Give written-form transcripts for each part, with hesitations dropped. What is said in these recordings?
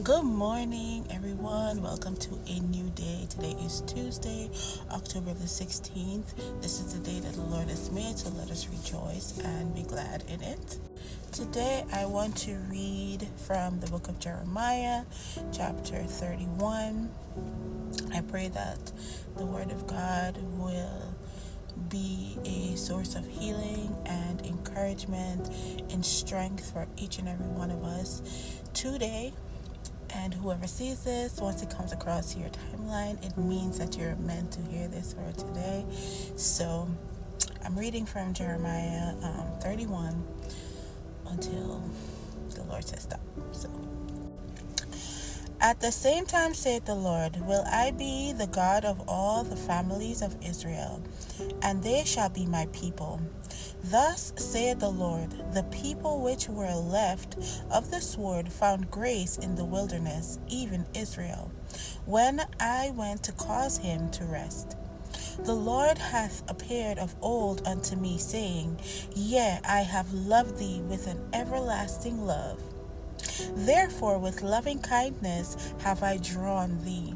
Good morning, everyone. Welcome to a new day. Today is Tuesday, October the 16th. This is the day that the Lord has made, so let us rejoice and be glad in it. Today, I want to read from the book of Jeremiah, chapter 31. I pray that the Word of God will be a source of healing and encouragement and strength for each and every one of us today. And whoever sees this, once it comes across your timeline, it means that you're meant to hear this for today. So I'm reading from Jeremiah 31 until the Lord says stop. So, at the same time, saith the Lord, will I be the God of all the families of Israel, and they shall be my people. Thus saith the Lord, the people which were left of the sword found grace in the wilderness, even Israel, when I went to cause him to rest. The Lord hath appeared of old unto me, saying, Yea, I have loved thee with an everlasting love. Therefore with loving kindness have I drawn thee.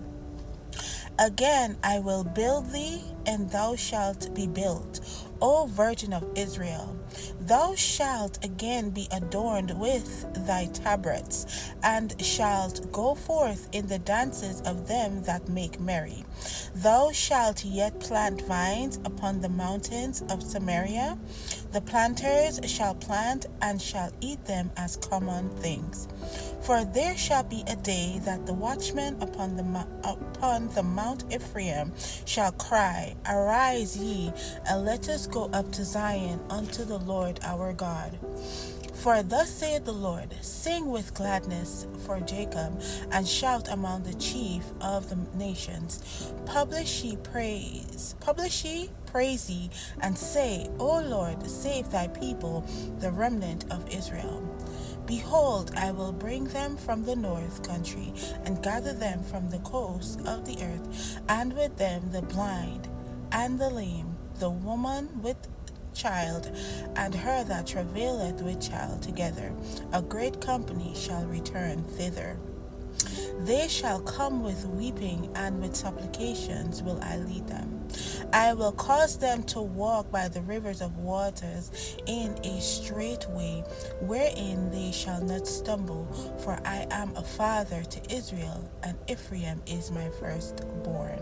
Again I will build thee, and thou shalt be built, O Virgin of Israel. Thou shalt again be adorned with thy tabrets, and shalt go forth in the dances of them that make merry. Thou shalt yet plant vines upon the mountains of Samaria. The planters shall plant, and shall eat them as common things. For there shall be a day that the watchmen upon the Mount Ephraim shall cry, Arise ye, and let us go up to Zion unto the Lord our God. For thus saith the Lord, Sing with gladness for Jacob, and shout among the chief of the nations. Publish ye, praise ye, and say, O Lord, save thy people, the remnant of Israel. Behold, I will bring them from the north country, and gather them from the coasts of the earth, and with them the blind, and the lame, the woman with child, and her that travaileth with child together. A great company shall return thither. They shall come with weeping, and with supplications will I lead them. I will cause them to walk by the rivers of waters in a straight way, wherein they shall not stumble. For I am a father to Israel, and Ephraim is my firstborn.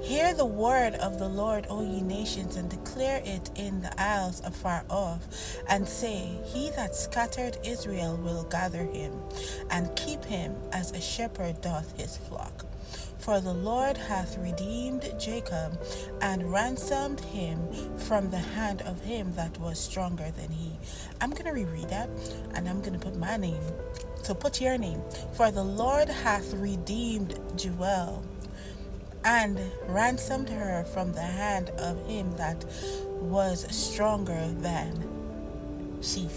Hear the word of the Lord, O ye nations, and declare it in the isles afar off, and say, He that scattered Israel will gather him, and keep him as a shepherd doth his flock. For the Lord hath redeemed Jacob, and ransomed him from the hand of him that was stronger than he. I'm going to reread that, and I'm going to put my name. So put your name. For the Lord hath redeemed Jewel, and ransomed her from the hand of him that was stronger than she.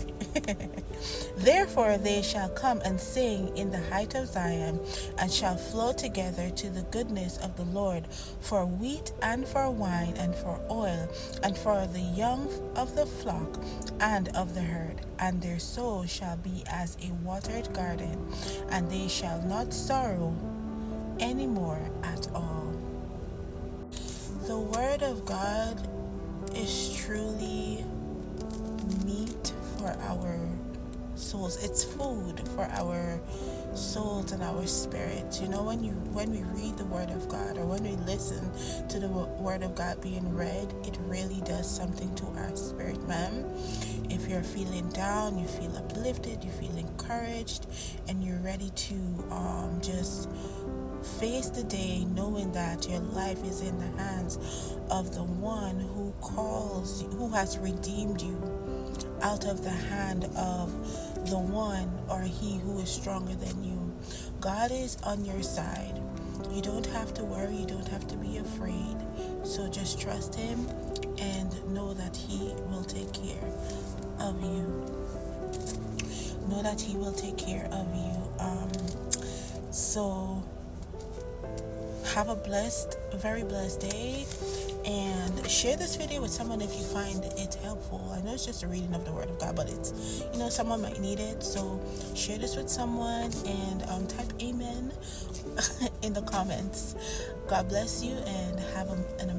Therefore they shall come and sing in the height of Zion, and shall flow together to the goodness of the Lord, for wheat and for wine and for oil, and for the young of the flock and of the herd. And their soul shall be as a watered garden, and they shall not sorrow any more at all. The Word of God is truly meat for our souls. It's food for our souls and our spirits. You know, when we read the Word of God, or when we listen to the Word of God being read, it really does something to our spirit, man. If you're feeling down, you feel uplifted, you feel encouraged, and you're ready to just face the day knowing that your life is in the hands of the one who has redeemed you out of the hand of the one, or he who is stronger than you. God is on your side. You don't have to worry, you don't have to be afraid. So just trust him and know that he will take care of you. Know that he will take care of you. So have a very blessed day, and share this video with someone if you find it helpful. I know it's just a reading of the Word of God, but it's, someone might need it. So share this with someone and type amen in the comments. God bless you and have an